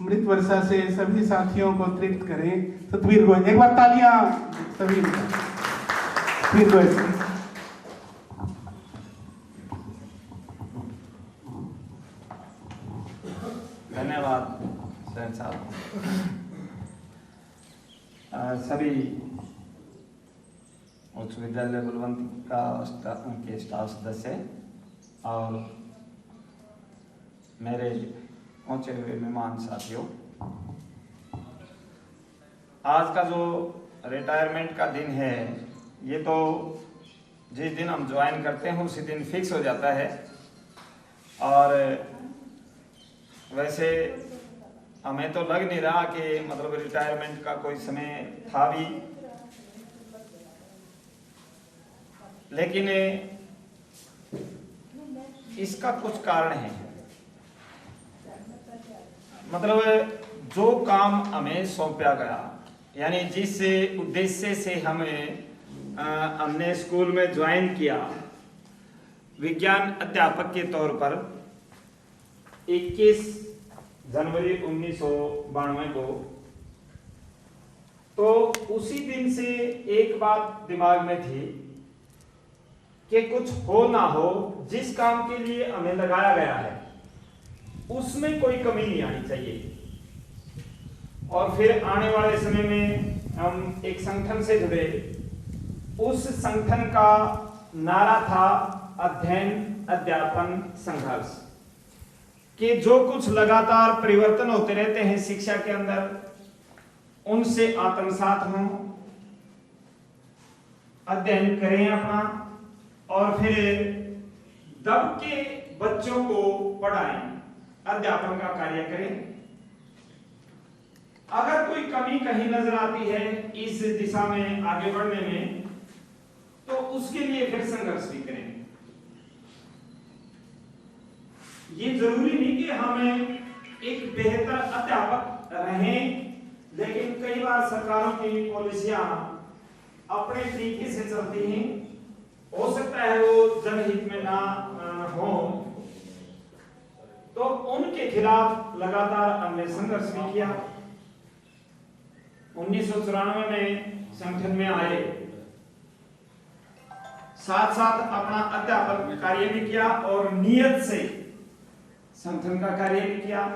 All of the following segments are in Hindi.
अमृत वर्षा से सभी साथियों को तृप्त करें। सतवीर गोयल, एक बार तालियां सभी सतवीर गोयल। धन्यवाद सर साहब। सभी उच्च विद्यालय बलवंत के स्टाफ सदस्य और मेरे पहुंचे हुए मेहमान साथियों, आज का जो रिटायरमेंट का दिन है, ये तो जिस दिन हम ज्वाइन करते हैं उसी दिन फिक्स हो जाता है। और वैसे हमें तो लग नहीं रहा कि मतलब रिटायरमेंट का कोई समय था भी, लेकिन इसका कुछ कारण है। मतलब जो काम हमें सौंपा गया, यानी जिस उद्देश्य से हमने स्कूल में ज्वाइन किया विज्ञान अध्यापक के तौर पर 21 जनवरी 1992 को, तो उसी दिन से एक बात दिमाग में थी कि कुछ हो ना हो, जिस काम के लिए हमें लगाया गया है उसमें कोई कमी नहीं आनी चाहिए। और फिर आने वाले समय में हम एक संगठन से जुड़े। उस संगठन का नारा था अध्ययन अध्यापन संघर्ष, कि जो कुछ लगातार परिवर्तन होते रहते हैं शिक्षा के अंदर, उनसे आत्मसात हों, अध्ययन करें अपना, और फिर दब के बच्चों को पढ़ाएं, अध्यापन का कार्य करें। अगर कोई कमी कहीं नजर आती है इस दिशा में आगे बढ़ने में, तो उसके लिए फिर संघर्ष भी करें। ये जरूरी नहीं कि हमें एक बेहतर अध्यापक रहें, लेकिन कई बार सरकारों की पॉलिसियां अपने तरीके से चलती हैं, हो सकता है वो जनहित में ना हो, तो उनके खिलाफ लगातार हमने संघर्ष भी किया। 1994 में संगठन में आए, साथ साथ अपना अध्यापन कार्य भी किया और नियत से संगठन का कार्य भी किया।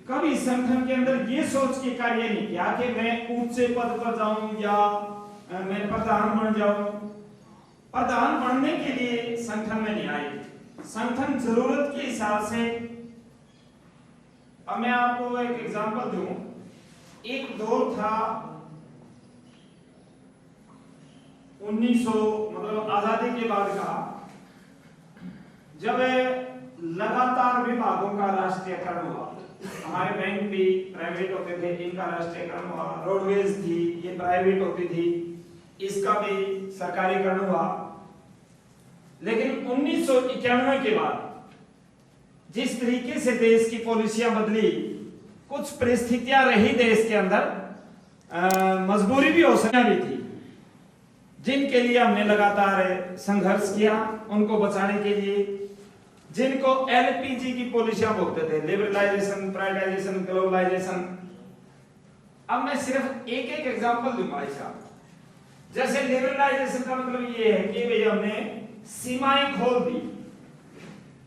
कभी संगठन के अंदर ये सोच के कार्य नहीं किया कि मैं ऊंचे पद पर जाऊं या मैं प्रधान बन जाऊं। प्रधान बनने के लिए संगठन में नहीं आए, संगठन जरूरत के हिसाब से। अब मैं आपको एक एग्जांपल दूं। एक दौर था 1900 मतलब आजादी के बाद का, जब लगातार विभागों का राष्ट्रीयकरण हुआ। हमारे बैंक भी प्राइवेट होते थे, इनका राष्ट्रीयकरण हुआ। रोडवेज थी, ये प्राइवेट होती थी, इसका भी सरकारीकरण हुआ। लेकिन 1991 के बाद जिस तरीके से देश की पॉलिसियां बदली, कुछ परिस्थितियां रही देश के अंदर, मजबूरी भी हो सकती भी थी, जिनके लिए हमने लगातार संघर्ष किया उनको बचाने के लिए। जिनको एलपीजी की पॉलिसियां बोलते थे, लिबरलाइजेशन, प्राइवेटाइजेशन, ग्लोबलाइजेशन। अब मैं सिर्फ एक एक एग्जांपल दूंगा इसका। जैसे लिबरलाइजेशन का मतलब ये है कि भाई हमने सीमाएं खोल दी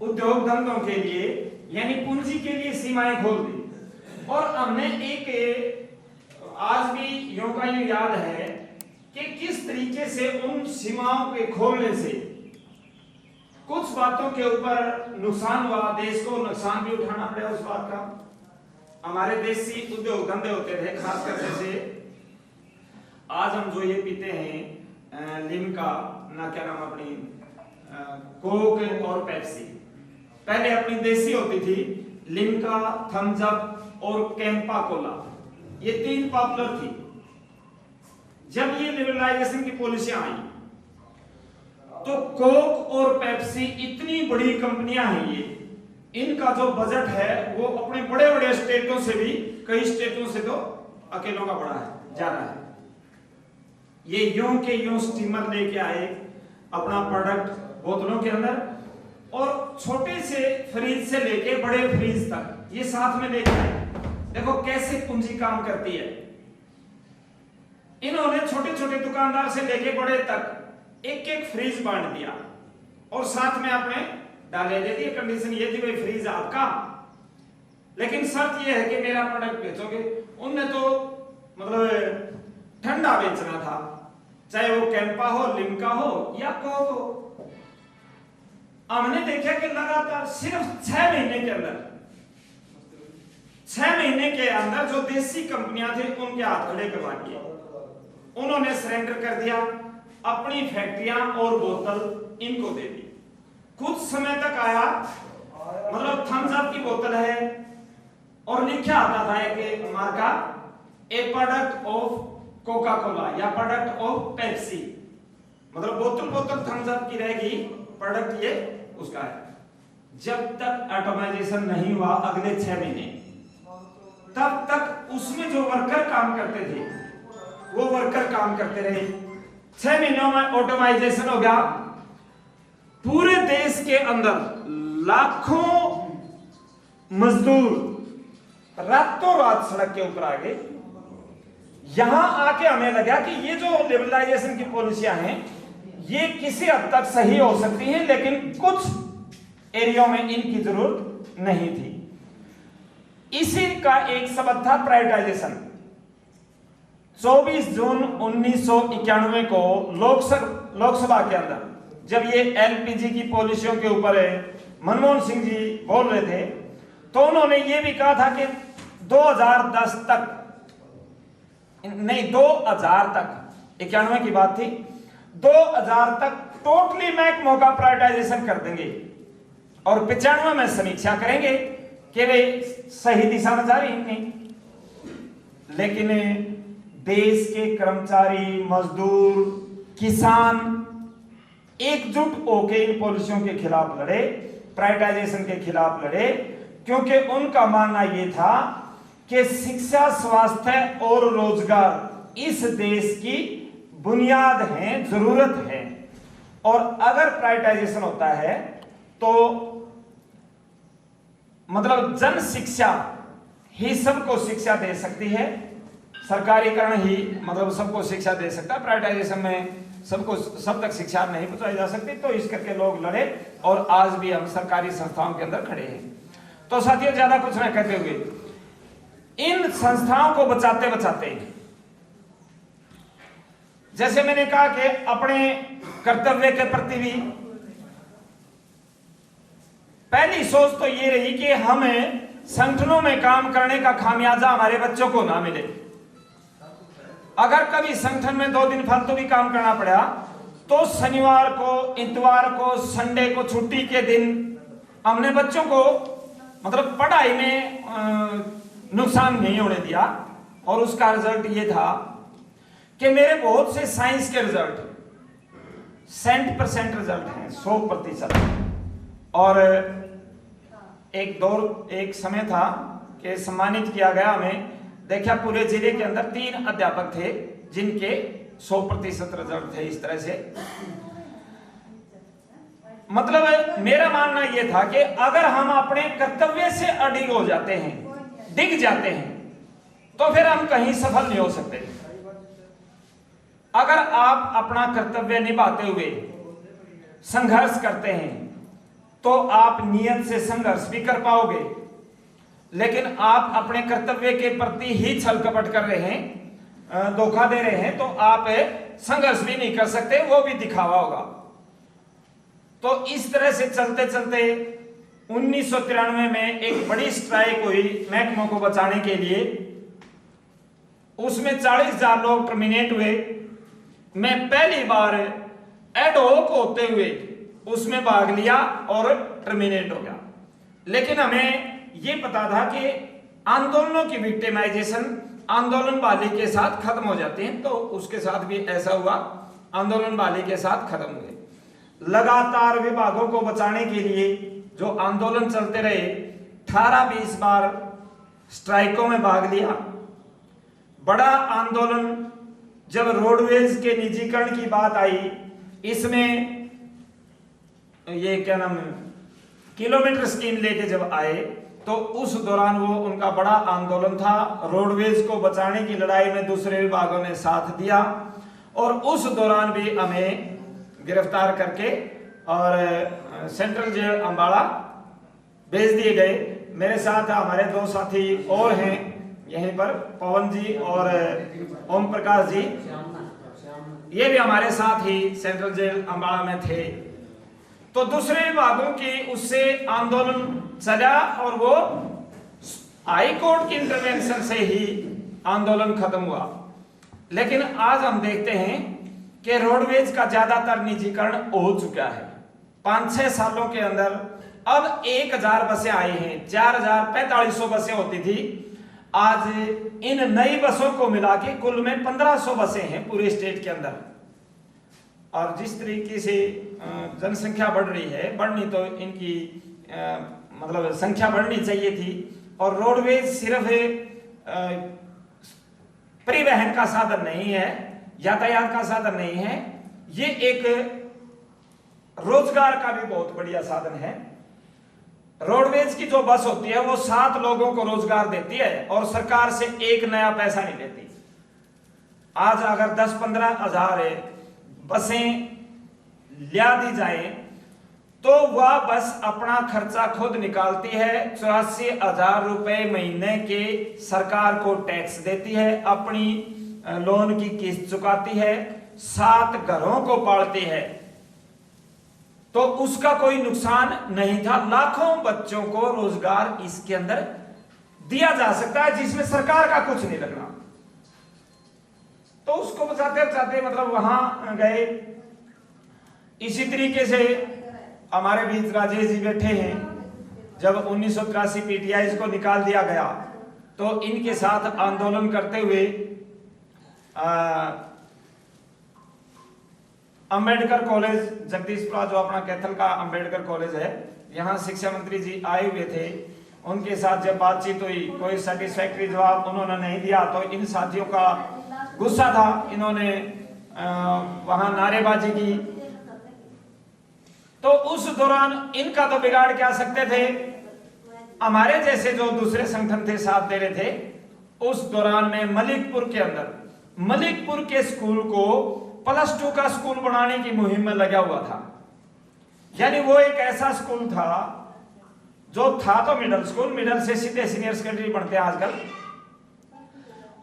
उद्योग धंधों के लिए, यानी पूंजी के लिए सीमाएं खोल दी। और हमने एक आज भी यूं का यूं याद है कि किस तरीके से उन सीमाओं के खोलने से कुछ बातों के ऊपर नुकसान हुआ, देश को नुकसान भी उठाना पड़ा उस बात का। हमारे देसी उद्योग धंधे होते थे, खासकर जैसे आज हम जो ये पीते हैं लिम्का ना, क्या नाम अपनी कोक और पेप्सी, पहले अपनी देसी होती थी, लिम्का, थम्स अप और कैंपा कोला, ये तीन पॉपुलर थी। जब ये लिबरलाइजेशन की पॉलिसियां आई तो कोक और पेप्सी इतनी बड़ी कंपनियां हैं, ये इनका जो बजट है वो अपने बड़े बड़े स्टेटों से भी, कई स्टेटों से तो अकेलों का बड़ा है, ज्यादा है। ये यूं के यूं स्टीमर लेके आए अपना प्रोडक्ट बोतलों के अंदर, और छोटे से फ्रीज से लेके बड़े फ्रीज तक ये साथ में लेके आए। देखो कैसे पूंजी काम करती है। इन्होंने छोटे छोटे दुकानदार से लेके बड़े तक एक एक फ्रीज बांट दिया और साथ में आपने डाले दे दिए। कंडीशन ये थी भाई फ्रीज आपका, लेकिन शर्त ये है कि मेरा प्रोडक्ट बेचोगे। उनने तो मतलब ठंडा बेचना था, चाहे वो कैंपा हो, लिम्का हो या कोक हो। हमने देखा कि लगातार सिर्फ 6 महीने के अंदर, 6 महीने के अंदर जो देसी कंपनियां थी उनके हाथ खड़े करवा दिए। उन्होंने सरेंडर कर दिया, अपनी फैक्ट्रियां और बोतल इनको दे दी। कुछ समय तक आया, मतलब थम्स अप की बोतल है और लिखा आता था एक मार्का, ए प्रोडक्ट ऑफ कोका कोला या प्रोडक्ट ऑफ पेप्सी, मतलब बोतल बोतल थम्स अप की रहेगी, प्रोडक्ट ये उसका है। जब तक ऑटोमाइजेशन नहीं हुआ अगले 6 महीने, तब तक उसमें जो वर्कर काम करते थे वो वर्कर काम करते रहे। 6 महीनों में ऑटोमाइजेशन हो गया। पूरे देश के अंदर लाखों मजदूर रातों रात सड़क के ऊपर आ गए। यहां आके हमें लगा कि ये जो लिबरलाइजेशन की पॉलिसियां हैं ये किसी हद तक सही हो सकती हैं, लेकिन कुछ एरिया में इनकी जरूरत नहीं थी। इसी का एक सबब था प्राइवेटाइजेशन। 24 जून 1991 को लोकसभा के अंदर जब ये एलपीजी की पॉलिसियों के ऊपर मनमोहन सिंह जी बोल रहे थे, तो उन्होंने ये भी कहा था कि 2010 तक, नहीं 2000 तक, 91 की बात थी, 2000 तक टोटली महकमों का प्राइवेटाइजेशन कर देंगे और 95 में समीक्षा करेंगे कि वे सही दिशा में जा रही नहीं। लेकिन देश के कर्मचारी, मजदूर, किसान एकजुट होकर इन पॉलिसियों के खिलाफ लड़े, प्राइवेटाइजेशन के खिलाफ लड़े, क्योंकि उनका मानना यह था कि शिक्षा, स्वास्थ्य और रोजगार इस देश की बुनियाद है, जरूरत है। और अगर प्राइवेटाइजेशन होता है तो मतलब जन शिक्षा ही सबको शिक्षा दे सकती है, सरकारीकरण ही मतलब सबको शिक्षा दे सकता है। प्राइवेटाइजेशन में सबको सब तक शिक्षा नहीं पहुंचाई जा सकती। तो इस करके लोग लड़े और आज भी हम सरकारी संस्थाओं के अंदर खड़े हैं। तो साथियों, ज्यादा कुछ न कहते हुए इन संस्थाओं को बचाते बचाते, जैसे मैंने कहा कि अपने कर्तव्य के प्रति भी पहली सोच तो ये रही कि हमें संगठनों में काम करने का खामियाजा हमारे बच्चों को ना मिले। अगर कभी संगठन में 2 दिन फालतू भी काम करना पड़ा तो शनिवार को, इतवार को, संडे को, छुट्टी के दिन हमने बच्चों को मतलब पढ़ाई में नुकसान नहीं होने दिया। और उसका रिजल्ट ये था कि मेरे बहुत से साइंस के रिजल्ट 100% रिजल्ट हैं, 100%। और एक समय था कि सम्मानित किया गया हमें। देखा पूरे जिले के अंदर 3 अध्यापक थे जिनके 100% रिजल्ट थे। इस तरह से मतलब मेरा मानना यह था कि अगर हम अपने कर्तव्य से अडिग हो जाते हैं, डिग जाते हैं, तो फिर हम कहीं सफल नहीं हो सकते। अगर आप अपना कर्तव्य निभाते हुए संघर्ष करते हैं तो आप नियत से संघर्ष भी कर पाओगे, लेकिन आप अपने कर्तव्य के प्रति ही छल कपट कर रहे हैं, धोखा दे रहे हैं, तो आप संघर्ष भी नहीं कर सकते, वो भी दिखावा होगा। तो इस तरह से चलते चलते 1993 में एक बड़ी स्ट्राइक हुई महकमों को बचाने के लिए। उसमें 40,000 लोग टर्मिनेट हुए। मैं पहली बार एडहोक होते हुए उसमें भाग लिया और टर्मिनेट हो गया। लेकिन हमें यह पता था कि आंदोलनों की विक्टिमाइजेशन आंदोलन वाले के साथ खत्म हो जाते हैं, तो उसके साथ भी ऐसा हुआ, आंदोलन वाले के साथ खत्म हुए। लगातार विभागों को बचाने के लिए जो आंदोलन चलते रहे, 18-20 बार स्ट्राइकों में भाग लिया। बड़ा आंदोलन जब रोडवेज के निजीकरण की बात आई, इसमें ये क्या नाम है, किलोमीटर स्कीम लेके जब आए तो उस दौरान वो उनका बड़ा आंदोलन था। रोडवेज को बचाने की लड़ाई में दूसरे विभागों ने साथ दिया और उस दौरान भी हमें गिरफ्तार करके और सेंट्रल जेल अंबाला भेज दिए गए। मेरे साथ हमारे दो साथी और हैं यहीं पर, पवन जी और ओम प्रकाश जी, ये भी हमारे साथ ही सेंट्रल जेल अंबाला में थे। तो दूसरे विभागों की उससे आंदोलन चला और वो हाई कोर्ट की इंटरवेंशन से ही आंदोलन खत्म हुआ। लेकिन आज हम देखते हैं कि रोडवेज का ज्यादातर निजीकरण हो चुका है। 5-6 सालों के अंदर अब 1000 बसें आई हैं। 4400 बसें होती थी, आज इन नई बसों को मिला के कुल में 1500 बसें हैं पूरे स्टेट के अंदर। और जिस तरीके से जनसंख्या बढ़ रही है, बढ़नी तो इनकी मतलब संख्या बढ़नी चाहिए थी। और रोडवेज सिर्फ परिवहन का साधन नहीं है, यातायात का साधन नहीं है, ये एक रोजगार का भी बहुत बढ़िया साधन है। रोडवेज की जो बस होती है वो 7 लोगों को रोजगार देती है और सरकार से एक नया पैसा नहीं लेती। आज अगर 10-15 हजार बसें लिया दी जाए तो वह बस अपना खर्चा खुद निकालती है। 84,000 रुपए महीने के सरकार को टैक्स देती है, अपनी लोन की किस्त चुकाती है, 7 घरों को पालती है, तो उसका कोई नुकसान नहीं था। लाखों बच्चों को रोजगार इसके अंदर दिया जा सकता है जिसमें सरकार का कुछ नहीं लगना। तो उसको बचाते बचाते मतलब वहां गए। इसी तरीके से हमारे बीच राजेश जी बैठे हैं। जब 1983 पीटीआई को निकाल दिया गया तो इनके साथ आंदोलन करते हुए अंबेडकर कॉलेज जगदीशपुरा, जो अपना कैथल का अंबेडकर कॉलेज है, यहाँ शिक्षा मंत्री जी आए हुए थे। उनके साथ जब बातचीत हुई, कोई सेटिस्फैक्टरी जवाब उन्होंने नहीं दिया तो इन साथियों का गुस्सा था, इन्होंने वहां नारेबाजी की। तो उस दौरान इनका तो बिगाड़ क्या सकते थे, हमारे जैसे जो दूसरे संगठन थे साथ दे रहे थे। उस दौरान में मलिकपुर के अंदर, मलिकपुर के स्कूल को +2 का स्कूल बनाने की मुहिम में लगा हुआ था। यानी वो एक ऐसा स्कूल था जो था तो मिडिल स्कूल, मिडिल से सीधे सीनियर सेकेंडरी पढ़ते हैं आजकल।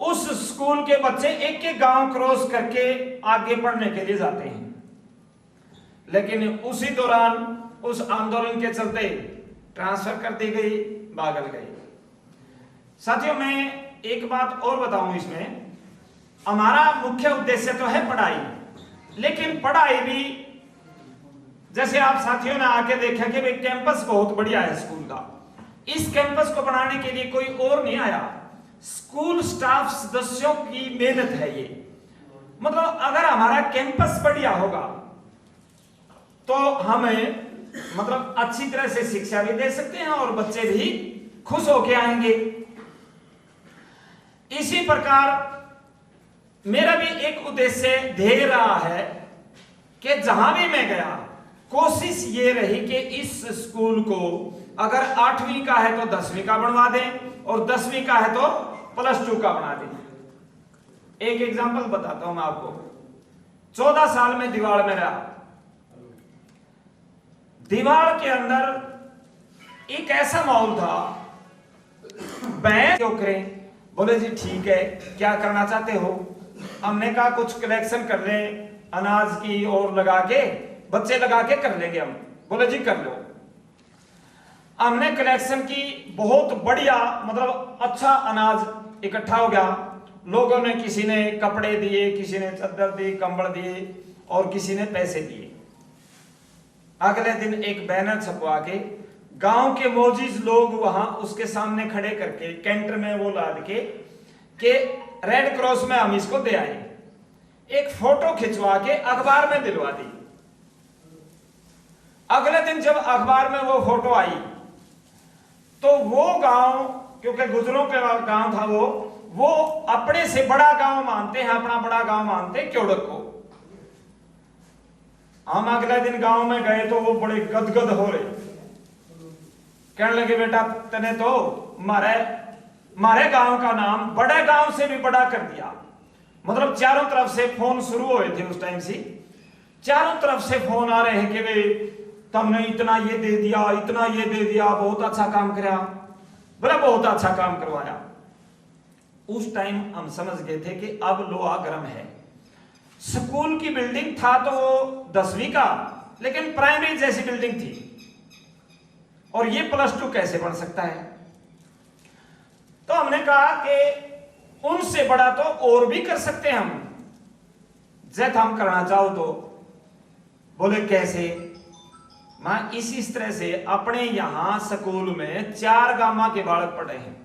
उस स्कूल के बच्चे एक एक गांव क्रॉस करके आगे पढ़ने के लिए जाते हैं। लेकिन उसी दौरान उस आंदोलन के चलते ट्रांसफर कर दी गई, बागल गई। साथियों, मैं एक बात और बताऊं, इसमें हमारा मुख्य उद्देश्य तो है पढ़ाई, लेकिन पढ़ाई भी जैसे आप साथियों ने आके देखा कि भाई कैंपस बहुत बढ़िया है स्कूल का। इस कैंपस को बनाने के लिए कोई और नहीं आया, स्कूल स्टाफ सदस्यों की मेहनत है ये। मतलब अगर हमारा कैंपस बढ़िया होगा तो हमें मतलब अच्छी तरह से शिक्षा भी दे सकते हैं और बच्चे भी खुश होके आएंगे। इसी प्रकार मेरा भी एक उद्देश्य ध्येय रहा है कि जहां भी मैं गया कोशिश ये रही कि इस स्कूल को अगर 8वीं का है तो 10वीं का बनवा दें और 10वीं का है तो +2 का बना दें। एक एग्जांपल बताता हूं मैं आपको। 14 साल में दीवार में रहा। दीवार के अंदर एक ऐसा माहौल था, बैंक क्यों करें, बोले जी ठीक है, क्या करना चाहते हो? हमने कहा कुछ कलेक्शन कर ले अनाज की और लगा के, बच्चे लगा के कर लेंगे हम। बोले जी कर लो। हमने कलेक्शन की, बहुत बढ़िया मतलब अच्छा अनाज इकट्ठा हो गया। लोगों ने, किसी ने कपड़े दिए, किसी ने चादर दी, कंबल दिए और किसी ने पैसे दिए। अगले दिन एक बैनर छपवा के गांव के मौजूद लोग वहां उसके सामने खड़े करके कैंटर में वो लाद के रेड क्रॉस में हम इसको दे आए। एक फोटो खिंचवा के अखबार में दिलवा दी। अगले दिन जब अखबार में वो फोटो आई तो वो गांव, क्योंकि गुजरों के गांव था वो अपने से बड़ा गांव मानते हैं, अपना बड़ा गांव मानते हैं क्योड़क को। हम अगले दिन गांव में गए तो वो बड़े गदगद हो रहे। कहने लगे बेटा तने तो मारे गांव का नाम बड़े गांव से भी बड़ा कर दिया। मतलब चारों तरफ से फोन शुरू हुए थे उस टाइम से, चारों तरफ से फोन आ रहे हैं कि भाई तुमने इतना ये दे दिया, इतना ये दे दिया, बहुत अच्छा काम कराया, बोला बहुत अच्छा काम करवाया। उस टाइम हम समझ गए थे कि अब लोहा गर्म है। स्कूल की बिल्डिंग था तो 10वीं का, लेकिन प्राइमरी जैसी बिल्डिंग थी, और ये +2 कैसे बन सकता है। तो हमने कहा कि उनसे बड़ा तो और भी कर सकते हैं हम, जैसे हम करना चाहो तो। बोले कैसे। मैं इस तरह से अपने यहां स्कूल में 4 गांव के बालक पढ़े हैं।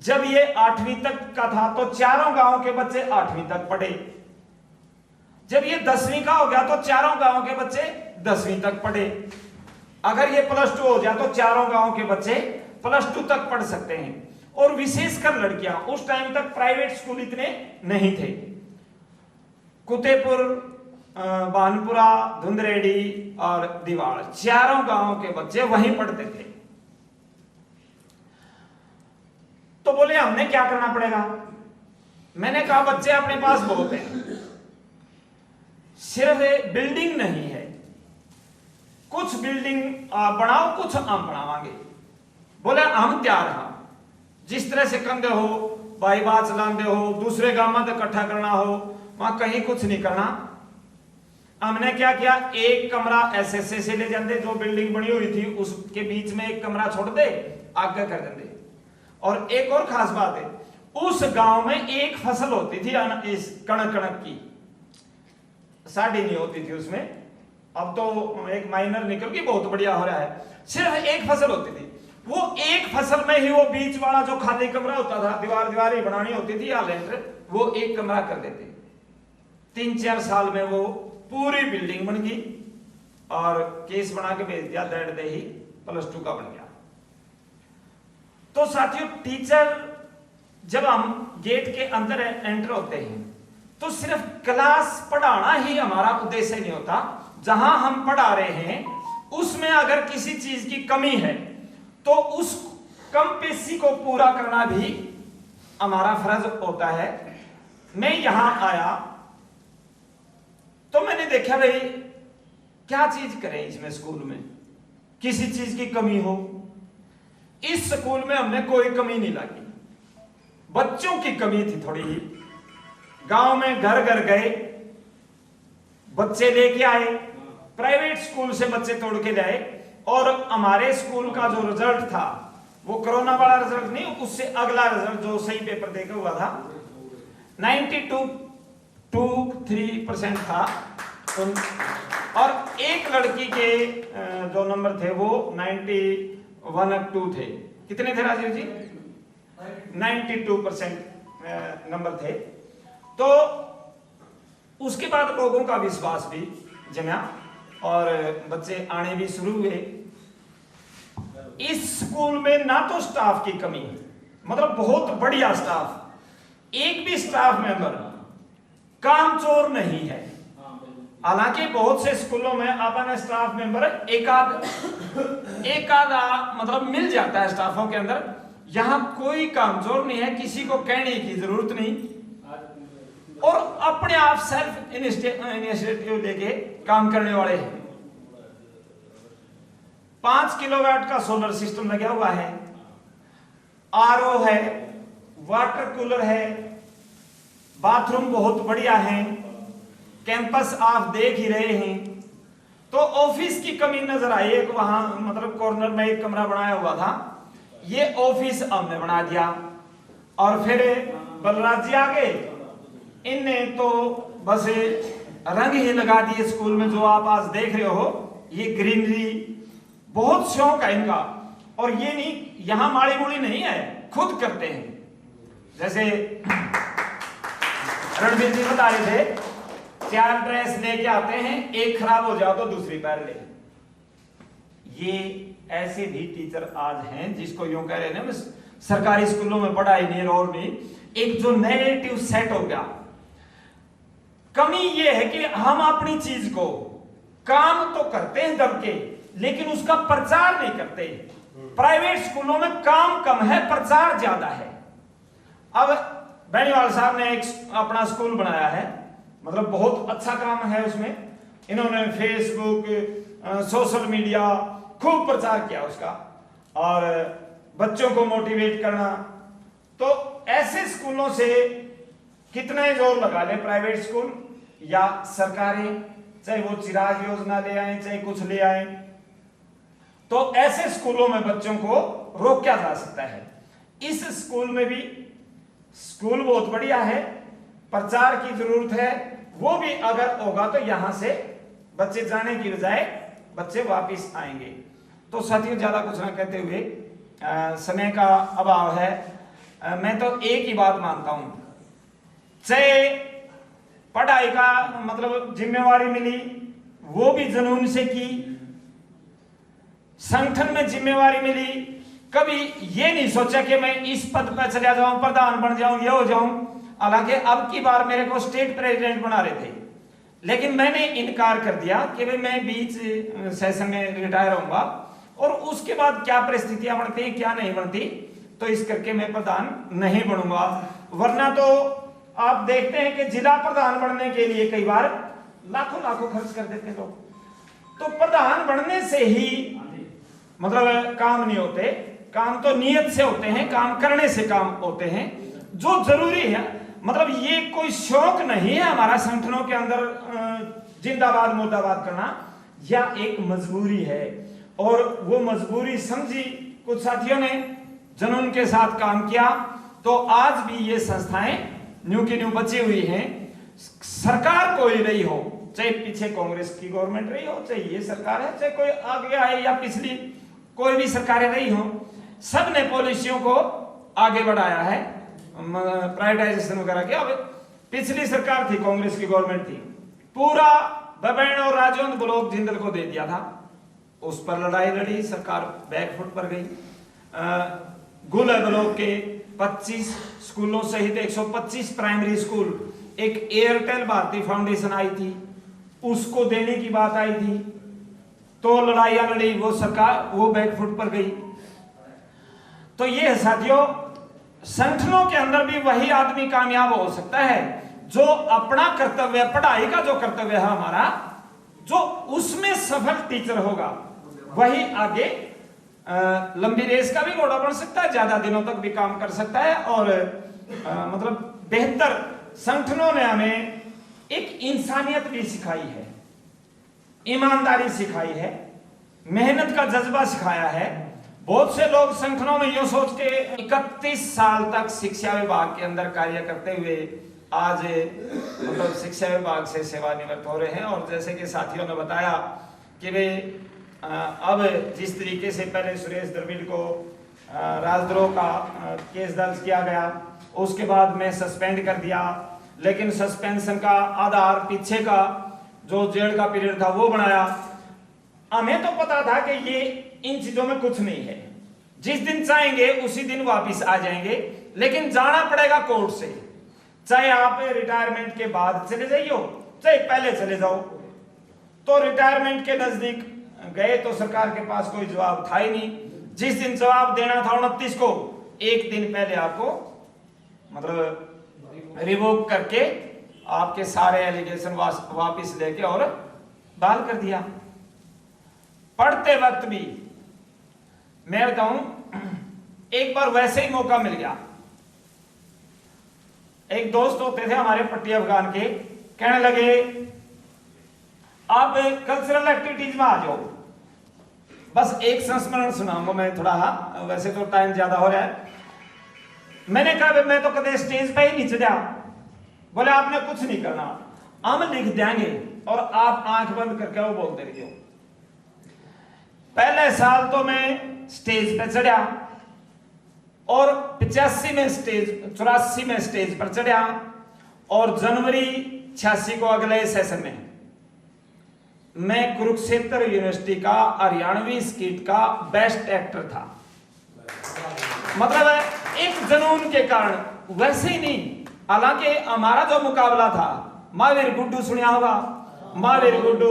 जब ये 8वीं तक का था तो चारों गांव के बच्चे 8वीं तक पढ़े। जब ये 10वीं का हो गया तो चारों गांव के बच्चे 10वीं तक पढ़े। अगर ये +2 हो जाए तो चारों गांव के बच्चे +2 तक पढ़ सकते हैं। और विशेषकर लड़कियां, उस टाइम तक प्राइवेट स्कूल इतने नहीं थे। कुतेपुर, बानपुरा, धुंधरेड़ी और दीवाड़, चारों गांव के बच्चे वहीं पढ़ते थे। तो बोले हमने क्या करना पड़ेगा। मैंने कहा बच्चे अपने पास बहुत हैं, सिर्फ बिल्डिंग नहीं है, कुछ बिल्डिंग बनाओ, कुछ हम बनावांगे। बोले हम तैयार हाँ, जिस तरह से कंधे हो, भाई बात चलाते हो, दूसरे गांव में इकट्ठा करना हो, वहां कहीं कुछ नहीं करना। हमने क्या किया, एक कमरा SSA से ले जाते, जो बिल्डिंग बनी हुई थी उसके बीच में एक कमरा छोड़ दे, आगे कर देते। और एक और खास बात है, उस गांव में एक फसल होती थी इस कणक की, साड़ी नहीं होती थी उसमें। अब तो एक माइनर निकल के बहुत बढ़िया हो रहा है। सिर्फ एक फसल होती थी, वो एक फसल में ही वो बीच वाला जो खाली कमरा होता था, दीवार ही बनानी होती थी या लेंटर, वो एक कमरा कर देते। 3-4 साल में वो पूरी बिल्डिंग बन गई और केस बना के भेज दिया, दैट डे ही +2 का बन गया। तो साथियों, टीचर जब हम गेट के अंदर एंटर होते हैं तो सिर्फ क्लास पढ़ाना ही हमारा उद्देश्य नहीं होता। जहां हम पढ़ा रहे हैं उसमें अगर किसी चीज की कमी है तो उस कम पेशी को पूरा करना भी हमारा फर्ज होता है। मैं यहां आया तो मैंने देखा भाई क्या चीज करें इसमें, स्कूल में किसी चीज की कमी हो। इस स्कूल में हमने कोई कमी नहीं लगी, बच्चों की कमी थी थोड़ी ही। गांव में घर घर गए, बच्चे लेके आए, प्राइवेट स्कूल से बच्चे तोड़ के लाए। और हमारे स्कूल का जो रिजल्ट था वो कोरोना वाला रिजल्ट नहीं, उससे अगला रिजल्ट जो सही पेपर देकर हुआ था 92.23% था। और एक लड़की के जो नंबर थे वो 91.2 थे। कितने थे राजीव जी? 92% नंबर थे। तो उसके बाद लोगों का विश्वास भी जमा और बच्चे आने भी शुरू हुए। इस स्कूल में ना तो स्टाफ की कमी, मतलब बहुत बढ़िया स्टाफ, एक भी स्टाफ मेंबर कामचोर नहीं है। हालांकि बहुत से स्कूलों में अपन स्टाफ मेंबर एक आधा मतलब मिल जाता है स्टाफों के अंदर। यहां कोई कामचोर नहीं है, किसी को कहने की जरूरत नहीं, और अपने आप सेल्फ इनिशिएटिव लेके काम करने वाले हैं। 5 किलोवाट का सोलर सिस्टम लगा हुआ है, RO है, वाटर कूलर है, बाथरूम बहुत बढ़िया है, कैंपस आप देख ही रहे हैं। तो ऑफिस की कमी नजर आई, एक वहां मतलब कॉर्नर में एक कमरा बनाया हुआ था, ये ऑफिस हमने बना दिया। और फिर बलराज जी आ गए, इनने तो बस रंग ही लगा दिए स्कूल में। जो आप आज देख रहे हो ये ग्रीनरी, बहुत शौक है इनका। और ये नहीं, यहां माड़ी मुड़ी नहीं है, खुद करते हैं। जैसे रणवीर जी बता रहे थे, 4 ड्रेस लेके आते हैं, एक खराब हो जाओ तो दूसरी पहन ले। ये ऐसे भी टीचर आज हैं जिसको यूं कह रहे हैं सरकारी स्कूलों में पढ़ाई नहीं और भी एक जो नैरेटिव सेट हो गया। कमी ये है कि हम अपनी चीज को काम तो करते हैं दब के, लेकिन उसका प्रचार नहीं करते। प्राइवेट स्कूलों में काम कम है, प्रचार ज्यादा है। अब बेनीवाल साहब ने एक अपना स्कूल बनाया है, मतलब बहुत अच्छा काम है उसमें। इन्होंने फेसबुक, सोशल मीडिया खूब प्रचार किया उसका, और बच्चों को मोटिवेट करना। तो ऐसे स्कूलों से कितना ही जोर लगा ले, प्राइवेट स्कूल या सरकारी, चाहे वो चिराग योजना ले आए चाहे कुछ ले आए, तो ऐसे स्कूलों में बच्चों को रोका जा सकता है। इस स्कूल में भी, स्कूल बहुत बढ़िया है, प्रचार की जरूरत है, वो भी अगर होगा तो यहां से बच्चे जाने की बजाय बच्चे वापस आएंगे। तो साथियों, ज्यादा कुछ ना कहते हुए, समय का अभाव है, मैं तो एक ही बात मानता हूं, चाहे पढ़ाई का मतलब जिम्मेवारी मिली वो भी जुनून से की, संगठन में जिम्मेवारी मिली, कभी ये नहीं सोचा कि मैं इस पद पर चला जाऊं, प्रधान बन जाऊं, ये हो जाऊं। हालांकि अब की बार मेरे को स्टेट प्रेसिडेंट बना रहे थे, लेकिन मैंने इनकार कर दिया कि भाई मैं बीच सेशन में रिटायर होऊंगा, और उसके बाद क्या परिस्थितियां बनती हैं क्या नहीं बनती, तो इस करके मैं प्रधान नहीं बनूंगा। वरना तो आप देखते हैं कि जिला प्रधान बनने के लिए कई बार लाखों लाखों खर्च कर देते लोग। तो प्रधान बनने से ही मतलब काम नहीं होते, काम तो नियत से होते हैं, काम करने से काम होते हैं, जो जरूरी है। मतलब ये कोई शौक नहीं है हमारा संगठनों के अंदर जिंदाबाद मुर्दाबाद करना, या एक मजबूरी है, और वो मजबूरी समझी कुछ साथियों ने, जुनून के साथ काम किया, तो आज भी ये संस्थाएं न्यू की न्यू बची हुई हैं। सरकार कोई रही हो, चाहे पीछे कांग्रेस की गवर्नमेंट रही हो, चाहे ये सरकार है, चाहे कोई आगे आए या पिछली कोई भी सरकारें रही हो, सब ने पॉलिसियों को आगे बढ़ाया है, प्राइवेटाइजेशन वगैरह के। अब पिछली सरकार थी, कांग्रेस की गवर्नमेंट थी, पूरा बबैन और राजौंद ब्लॉक जिंदल को दे दिया था, उस पर लड़ाई लड़ी, सरकार बैकफुट पर गई। गुल ब्लॉक के 25 स्कूलों सहित 125 प्राइमरी स्कूल, एक एयरटेल भारती फाउंडेशन आई थी, उसको देने की बात आई थी, तो लड़ाइयां लड़ी, वो सरकार वो बैकफुट पर गई। तो ये साथियों, संगठनों के अंदर भी वही आदमी कामयाब हो सकता है जो अपना कर्तव्य, पढ़ाई का जो कर्तव्य है हमारा, जो उसमें सफल टीचर होगा, वही आगे लंबी रेस का भी घोड़ा बन सकता है, ज्यादा दिनों तक भी काम कर सकता है, और मतलब बेहतर। संगठनों ने हमें एक इंसानियत भी सिखाई है, ईमानदारी सिखाई है, मेहनत का जज्बा सिखाया है। बहुत से लोग संगठनों में यूं सोच के 31 साल तक शिक्षा विभाग के अंदर कार्य करते हुए आज मतलब शिक्षा विभाग से सेवानिवृत्त हो रहे हैं। और जैसे कि साथियों ने बताया कि वे अब जिस तरीके से पहले सुरेश द्रविड़ को राजद्रोह का केस दर्ज किया गया, उसके बाद में सस्पेंड कर दिया, लेकिन सस्पेंशन का आधार पीछे का जो जेल का पीरियड था वो बनाया। हमें तो पता था कि ये इन चीजों में कुछ नहीं है, जिस दिन चाहेंगे उसी दिन वापस आ जाएंगे, लेकिन जाना पड़ेगा कोर्ट से, चाहे आप रिटायरमेंट के बाद चले जाइए चाहे पहले चले जाओ। तो रिटायरमेंट के नजदीक गए तो सरकार के पास कोई जवाब था ही नहीं। जिस दिन जवाब देना था 29 को, एक दिन पहले आपको मतलब रिवोक करके आपके सारे एलिगेशन वापस लेके और बहाल कर दिया। पढ़ते वक्त भी मैं बताऊं, एक बार वैसे ही मौका मिल गया। एक दोस्त होते थे हमारे पट्टी अफगान के, कहने लगे आप कल्चरल एक्टिविटीज में आ जाओ। बस एक संस्मरण सुनाऊंगा मैं थोड़ा, वैसे तो टाइम ज्यादा हो रहा है। मैंने कहा मैं तो कदे स्टेज पे ही नहीं चढ़ा। बोले आपने कुछ नहीं करना, हम लिख देंगे और आप आंख बंद करके वो बोलते रहिए। पहले साल तो मैं स्टेज पे चढ़ा और 85 में स्टेज 84 में स्टेज पर चढ़ा, और जनवरी 86 को अगले सेशन में मैं कुरुक्षेत्र यूनिवर्सिटी का हरियाणवी स्किट का बेस्ट एक्टर था। मतलब एक जुनून के कारण, वैसे ही नहीं। हालांकि हमारा जो मुकाबला था, महावीर गुड्डू सुनिया होगा, महावीर गुड्डू,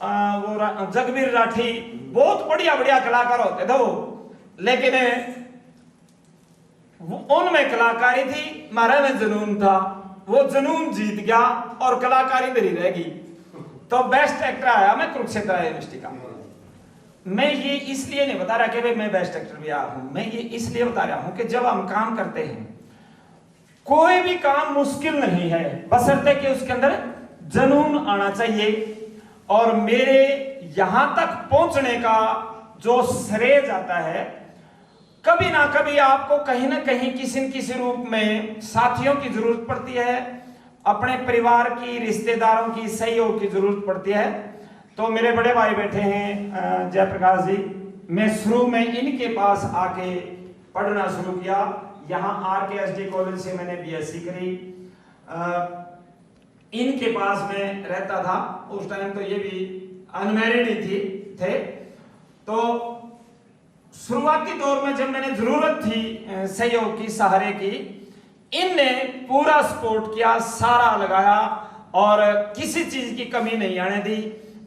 वो जगबीर राठी, बहुत बढ़िया बढ़िया कलाकार होते थे वो। लेकिन उनमें कलाकारी थी, हमारे में जुनून था। वो जुनून जीत गया और कलाकारी मेरी रह गई। तो बेस्ट एक्टर आया मैं कुरुक्षेत्र यूनिवर्सिटी का। मैं ये इसलिए नहीं बता रहा कि भाई मैं बेस्ट एक्टर भी आया हूं, मैं ये इसलिए बता रहा हूं कि जब हम काम करते हैं, कोई भी काम मुश्किल नहीं है, बशर्ते कि उसके अंदर जुनून आना चाहिए। और मेरे यहां तक पहुंचने का जो श्रेय जाता है, कभी ना कभी आपको कहीं ना कहीं किसी न किसी रूप में साथियों की जरूरत पड़ती है, अपने परिवार की, रिश्तेदारों की सहयोग की जरूरत पड़ती है। तो मेरे बड़े भाई बैठे हैं जयप्रकाश जी, मैं शुरू में इनके पास आके पढ़ना शुरू किया। यहाँ RKSD कॉलेज से मैंने BSc करी। इनके पास में रहता था, उस टाइम तो ये भी अनमैरिड ही थे। तो शुरुआती दौर में जब मैंने जरूरत थी सहयोग की, सहारे की, इनने पूरा सपोर्ट किया, सारा लगाया और किसी चीज की कमी नहीं आने दी।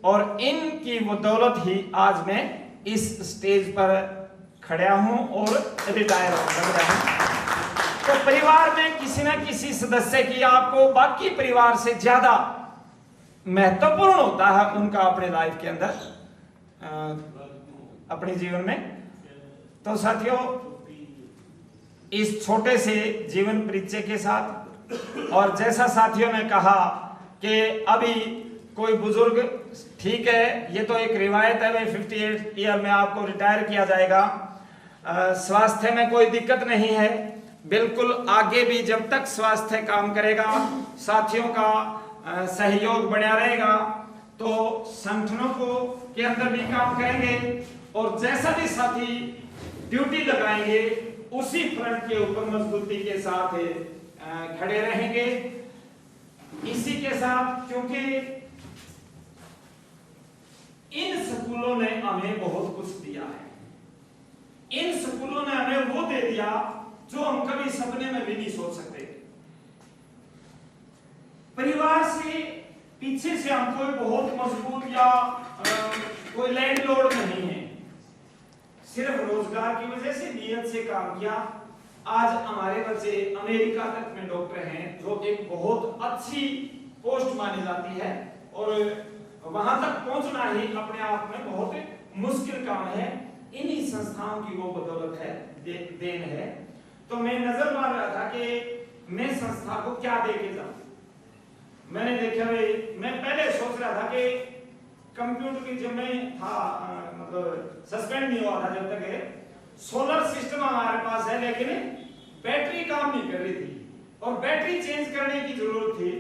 और इनकी वो दौलत ही आज मैं इस स्टेज पर खड़ा हूं और रिटायर हो गया हूं। तो परिवार में किसी ना किसी सदस्य की आपको बाकी परिवार से ज्यादा महत्वपूर्ण होता है उनका अपने लाइफ के अंदर, अपने जीवन में। तो साथियों, इस छोटे से जीवन परिचय के साथ, और जैसा साथियों ने कहा कि अभी कोई बुजुर्ग, ठीक है, ये तो एक रिवायत है भाई 58 ईयर में आपको रिटायर किया जाएगा, स्वास्थ्य में कोई दिक्कत नहीं है, बिल्कुल आगे भी जब तक स्वास्थ्य काम करेगा, साथियों का सहयोग बना रहेगा, तो संगठनों को के अंदर भी काम करेंगे और जैसा भी साथी ड्यूटी लगाएंगे उसी फ्रंट के ऊपर मजबूती के साथ खड़े रहेंगे। इसी के साथ, क्योंकि इन स्कूलों ने हमें बहुत कुछ दिया है, इन स्कूलों ने हमें वो दे दिया जो हम कभी सपने में भी नहीं सोच सकते। परिवार से पीछे से हम कोई बहुत मजबूत या कोई लैंडलॉर्ड नहीं है, सिर्फ रोजगार की वजह से नियत से काम किया। आज हमारे बच्चे अमेरिका तक में डॉक्टर हैं, जो एक बहुत अच्छी पोस्ट मानी जाती है, और वहां तक पहुंचना ही अपने आप में बहुत मुश्किल काम है। इन्हीं संस्थाओं की वो बदौलत है, देन है। तो मैं नजर मार रहा था कि मैं संस्था को क्या दे के जाऊं। मैंने देखा भाई, मैं पहले सोच रहा था कि कंप्यूटर की, जब मैं था मतलब सस्पेंड नहीं हुआ था जब तक, सोलर सिस्टम हमारे पास है, लेकिन बैटरी काम नहीं कर रही थी और बैटरी चेंज करने की जरूरत थी।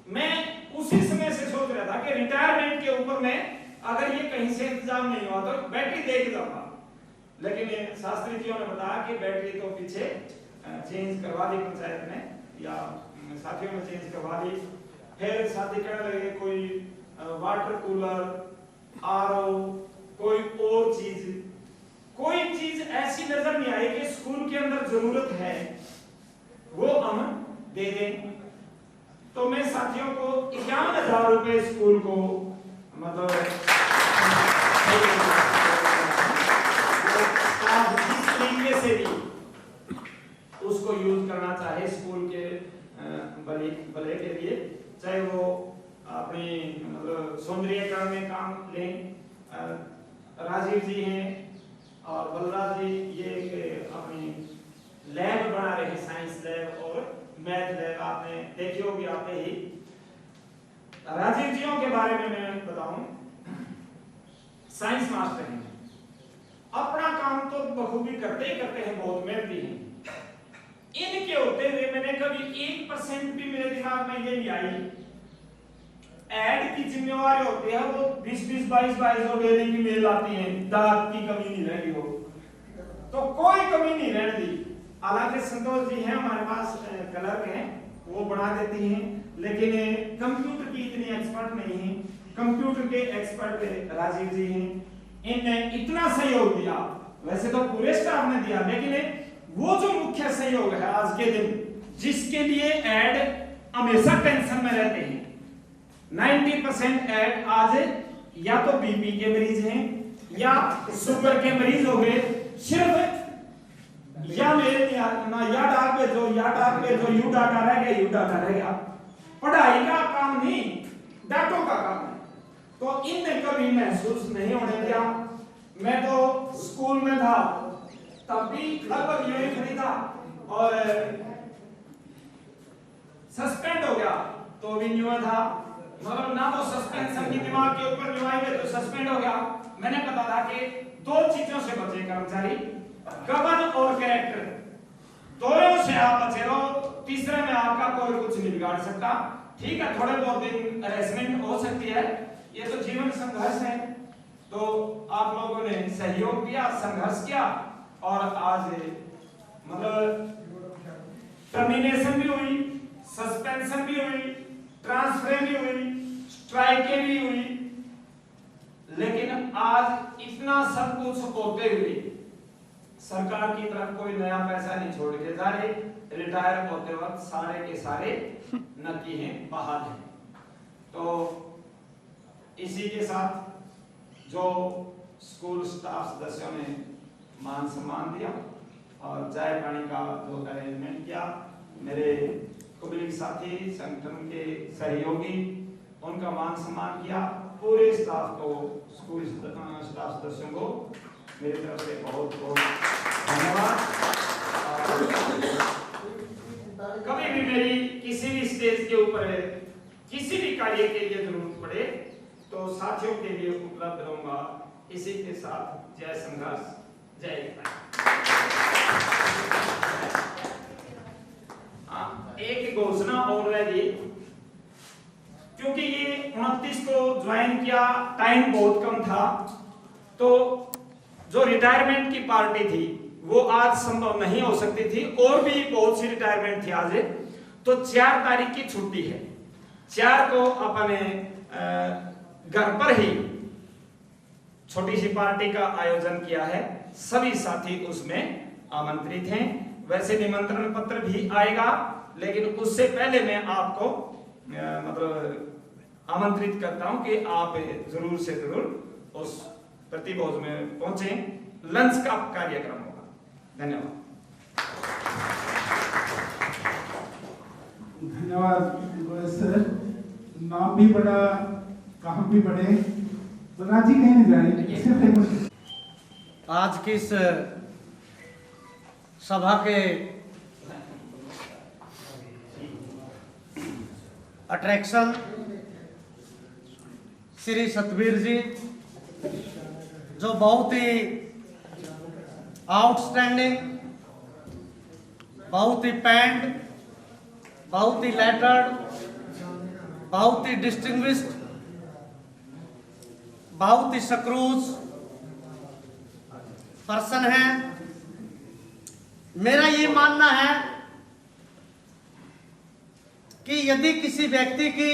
मैं उसी समय से सोच रहा था कि रिटायरमेंट के ऊपर में अगर ये कहीं से इंतजाम नहीं हुआ तो बैटरी दे के जाऊंगा, लेकिन शास्त्री जियों ने बताया कि बैटरी तो पीछे चेंज करवा दी पंचायत ने या साथियों ने चेंज करवा दी। फिर साथी कहने लगे कोई वाटर कूलर, RO, कोई और चीज, कोई चीज ऐसी नजर नहीं आई कि स्कूल के अंदर जरूरत है वो हम दे दें। तो मैं साथियों को 51,000 रुपए स्कूल को मतलब जिस तरीके से भी उसको यूज करना चाहे स्कूल के भले के लिए, चाहे वो अपनी मतलब सौंदर्यीकरण में काम लें। राजीव जी हैं और बलराज जी, ये अपनी लैब बना रहे हैं, साइंस लैब और मैथ लैब, आपने देखी होगी आते ही। राजीव जियों के बारे में मैं बताऊं, साइंस मास्टर हैं, अपना काम तो बखूबी करते ही करते हैं, बहुत मेहनती हैं। इनके होते हुए मैंने कभी 1% भी मेरे दिमाग में ये नहीं आई ऐड की जिम्मेवारी होती है, वो 20-20, 22-22 डेली की मेल आती है, दांत की कमी नहीं रही हो, तो कोई कमी नहीं रहने दी। हालांकि संतोष जी हैं हमारे पास, क्लर्क हैं, वो बना देती हैं, लेकिन कंप्यूटर की इतनी एक्सपर्ट नहीं है। कंप्यूटर के एक्सपर्ट राजीव जी हैं, इनने इतना सहयोग दिया, वैसे तो पूरे स्टाफ ने दिया, लेकिन वो जो मुख्य सहयोग है आज के दिन, जिसके लिए ऐड हमेशा टेंशन में रहते हैं, 90% ऐड आज या तो बीपी के मरीज हैं या शुगर के मरीज हो गए, सिर्फ या मेरे ना या डाक भेजो यू डाटा रह गया। पढ़ाई का काम नहीं, डाटों का काम है। तो इनने कभी महसूस नहीं होने दिया। मैं तो स्कूल में था तब भी लगभग यूं ही खड़ी था, और सस्पेंड हो गया तो भी यूं था, मतलब ना तो सस्पेंशन की दिमाग के ऊपर न्यूआई में तो सस्पेंड हो गया। मैंने पता था कि दो चीजों से बचे कर्मचारी, गबन और कैरेक्टर, दोनों से आप बचे रहो, तीसरे में आपका कोई कुछ नहीं बिगाड़ सकता। ठीक है, थोड़े बहुत दिन हैरेसमेंट हो सकती है, ये तो जीवन संघर्ष है। तो आप लोगों ने सहयोग दिया, संघर्ष किया, और आज मतलब टर्मिनेशन भी हुई, सस्पेंशन भी हुई, ट्रांसफर भी हुई, स्ट्राइकें भी हुई, लेकिन आज इतना सब कुछ होते हुए सरकार की तरफ कोई नया पैसा नहीं छोड़ के जा रहे। रिटायर होते वक्त सारे के सारे नकी हैं, बहाल हैं। तो इसी के साथ जो स्कूल स्टाफ सदस्यों ने मान सम्मान दिया और चाय पानी का जो अरेंजमेंट किया, मेरे कुबलिक साथी संगठन के सहयोगी, उनका मान सम्मान किया, पूरे स्टाफ को, स्कूल स्टाफ सदस्यों को मेरी तरफ से बहुत बहुत धन्यवाद। कभी भी मेरी किसी भी स्टेज के ऊपर किसी भी कार्य के लिए जरूरत पड़े तो साथियों के लिए उपलब्ध रहूंगा। इसी के साथ जय संघर्ष, जय एक घोषणा और रह गई, क्योंकि ये 29 को ज्वाइन किया, टाइम बहुत कम था, तो जो रिटायरमेंट की पार्टी थी वो आज संभव नहीं हो सकती थी, और भी बहुत सी रिटायरमेंट थी आज। तो 4 तारीख की छुट्टी है, 4 को अपने घर पर ही छोटी सी पार्टी का आयोजन किया है। सभी साथी उसमें आमंत्रित हैं। वैसे निमंत्रण पत्र भी आएगा, लेकिन उससे पहले मैं आपको मतलब आमंत्रित करता हूं कि आप जरूर से जरूर उस प्रतिभोज में पहुंचे। लंच का कार्यक्रम होगा। धन्यवाद। धन्यवाद गोयल सर, नाम भी बड़ा, काम भी बड़े, तो राजी कहीं नहीं जाए, सिर्फ एक आज की इस सभा के अट्रैक्शन श्री सतवीर जी, जो बहुत ही आउटस्टैंडिंग, बहुत ही पैंड, बहुत ही लेटर्ड, बहुत ही डिस्टिंग्विश्ड, बहुत ही सक्रूज पर्सन है। मेरा ये मानना है कि यदि किसी व्यक्ति की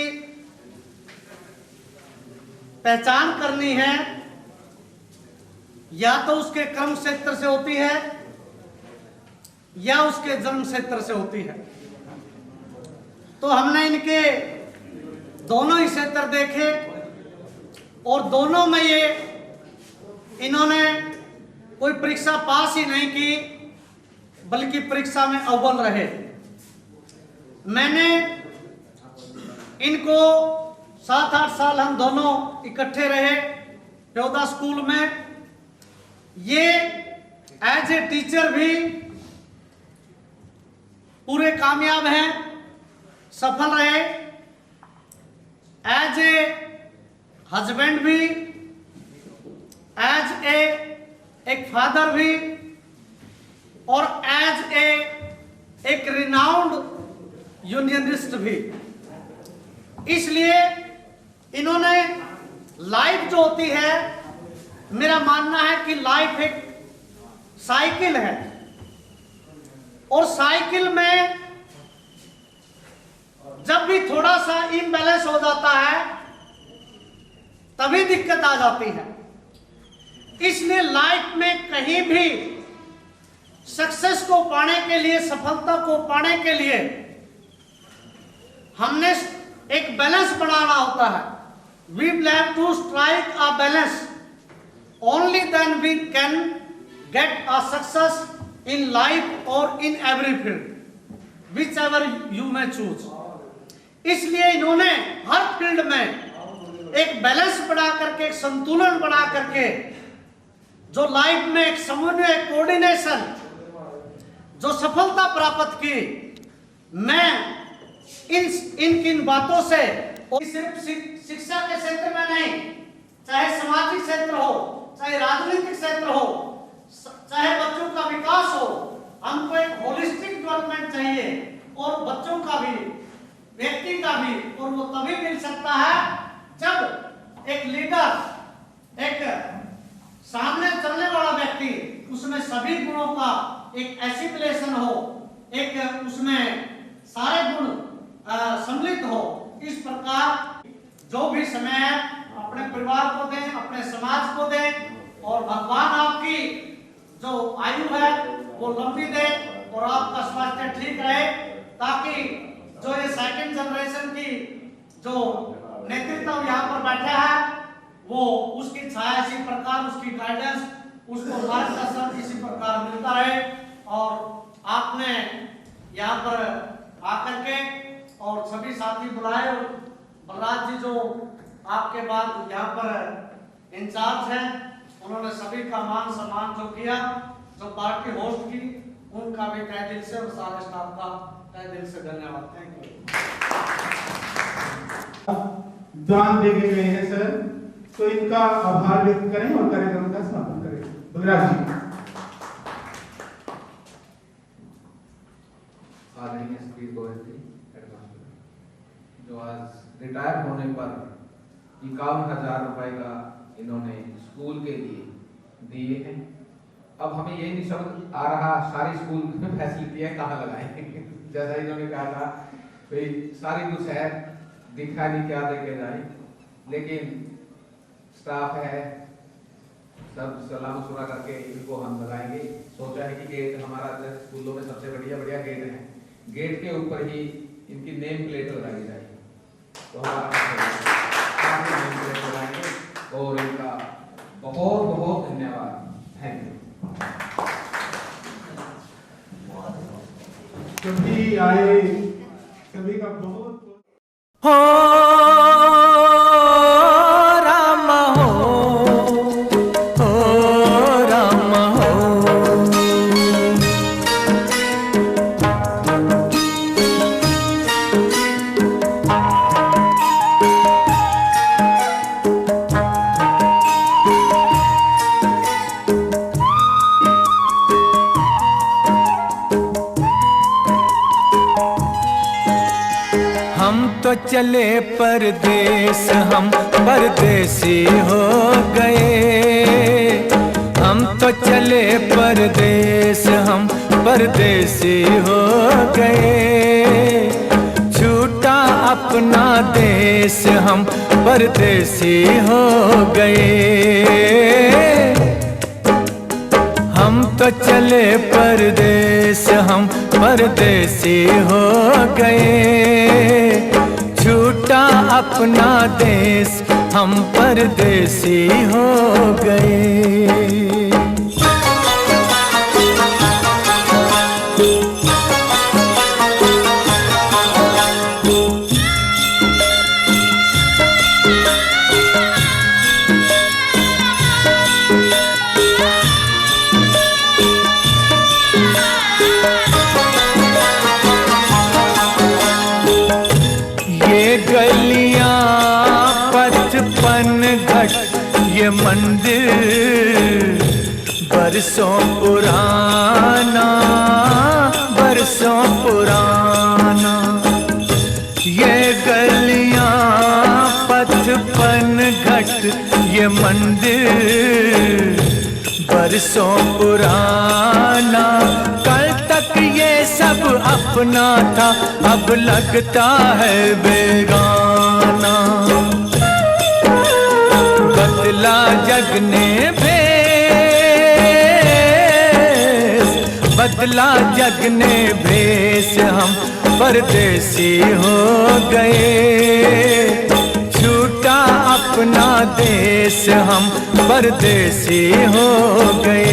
पहचान करनी है, या तो उसके कर्म क्षेत्र से होती है या उसके जन्म क्षेत्र से होती है। तो हमने इनके दोनों ही क्षेत्र देखे, और दोनों में ये इन्होंने कोई परीक्षा पास ही नहीं की, बल्कि परीक्षा में अव्वल रहे। मैंने इनको 7-8 साल हम दोनों इकट्ठे रहे प्योदा स्कूल में। ये एज ए टीचर भी पूरे कामयाब हैं, सफल रहे, एज ए हस्बैंड भी, एज एक फादर भी, और एज एक रिनाउंड यूनियनिस्ट भी। इसलिए इन्होंने लाइफ जो होती है, मेरा मानना है कि लाइफ एक साइकिल है, और साइकिल में जब भी थोड़ा सा इम्बैलेंस हो जाता है तभी दिक्कत आ जाती है। इसलिए लाइफ में कहीं भी सक्सेस को पाने के लिए, सफलता को पाने के लिए हमने एक बैलेंस बनाना होता है। We will have to strike a balance. Only then we can get a success in life or in every field, whichever you may choose. इसलिए इन्होंने हर फील्ड में एक बैलेंस बना करके, एक संतुलन बना करके, जो लाइफ में एक समन्वय, कोऑर्डिनेशन, जो सफलता प्राप्त की, मैं इन बातों से, और सिर्फ शिक्षा के क्षेत्र में नहीं, चाहे सामाजिक क्षेत्र हो, चाहे राजनीतिक क्षेत्र हो, चाहे बच्चों का विकास हो, हमको एक होलिस्टिक डेवलपमेंट चाहिए, और बच्चों का भी, व्यक्ति का भी, और वो तभी मिल सकता है जब एक लीडर, एक सामने चलने वाला व्यक्ति, उसमें सभी गुणों का एक एसिमुलेशन हो, एक उसमें सारे गुण सम्मिलित हो। इस प्रकार जो भी समय है अपने परिवार को दें, अपने समाज को दें, और भगवान आपकी जो आयु है वो लंबी दे, और आपका स्वास्थ्य ठीक रहे, ताकि जो ये सेकंड जनरेशन की जो नेतृत्व यहाँ पर बैठा है, वो उसकी छाया इसी प्रकार, उसकी गाइडेंस, उसको मार्गदर्शन इसी प्रकार मिलता रहे। और आपने यहाँ पर आकर के और सभी साथी बुलाए, और बलराज जी जो आपके बाद यहाँ पर इंचार्ज हैं, उन्होंने सभी का मान सम्मान जो किया, जो पार्टी होस्ट की, उनका भी तहे दिल से और सारे स्टाफ का तहे दिल से धन्यवाद। Thank you. दान देने गए हैं सर, तो इनका आभार व्यक्त करें और कार्यक्रम का समापन करें। बलराज जी। आदरणीय श्री गोयल जी, जो आज रिटायर होने पर 51,000 रुपए का इन्होंने स्कूल के लिए दिए हैं। अब हमें ये नहीं समझ आ रहा सारी स्कूल में फैसिलिटियाँ कहाँ लगाएं। जैसा इन्होंने कहा था भाई सारी कुछ है, दिखा नहीं क्या देके जाए, लेकिन स्टाफ है, सब सलाह मशुरा करके इनको हम लगाएंगे। सोचा है कि गेट हमारा स्कूलों में सबसे बढ़िया गेट है, गेट के ऊपर ही इनकी नेम प्लेट लगाई जाएगी, तो हमारा नेम प्लेट लगाएंगे। और इनका बहुत बहुत धन्यवाद। Thank you. सभी आए, सभी का बहुत हो राम हो राम हो। हम तो चले परदेस, हम परदेसी हो गए। हम तो चले परदेस, हम परदेसी हो गए। छूटा अपना देश, हम परदेसी हो गए। हम तो चले परदेस, हम परदेसी हो गए। छूटा अपना देश, हम परदेसी हो गए। गलियां पचपन घट, ये मंदिर बरसों पुराना, बरसों पुराना। ये गलियां पचपन घट, ये मंदिर बरसों पुराना। कल तक ये सब अपना था, अब लगता है बेगाना। बदला जग ने भेस, बदला जग ने भेस, हम परदेसी हो गए। छूटा अपना देश, हम परदेसी हो गए।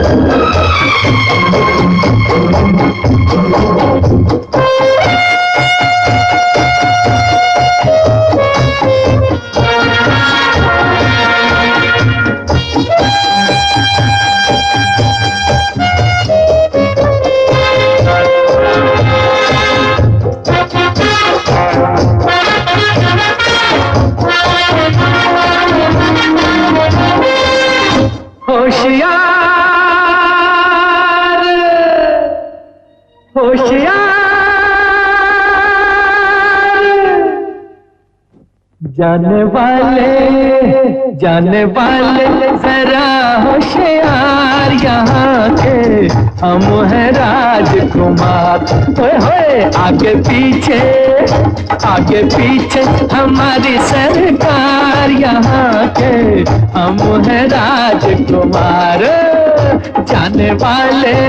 होशियार होशियार जाने वाले जरा होशियार यहाँ के हम हैं राजकुमार। ओए होए आगे पीछे हमारी सरकार यहाँ के हम हैं राजकुमार जाने वाले।